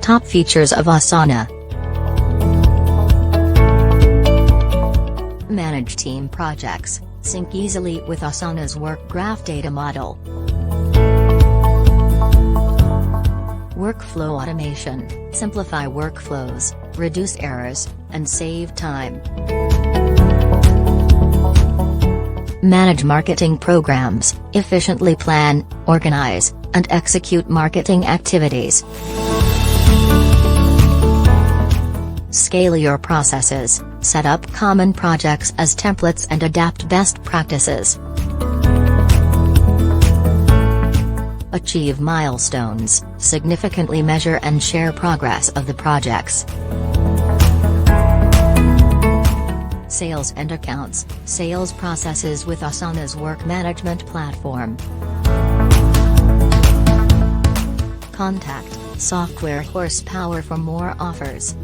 Top features of Asana. Manage team projects, sync easily with Asana's work graph data model. Workflow automation, simplify workflows, reduce errors, and save time. Manage marketing programs, efficiently plan, organize, and execute marketing activities. Scale your processes, set up common projects as templates and adapt best practices. Achieve milestones, significantly measure and share progress of the projects. Sales and accounts, sales processes with Asana's work management platform. Contact, software horsepower for more offers.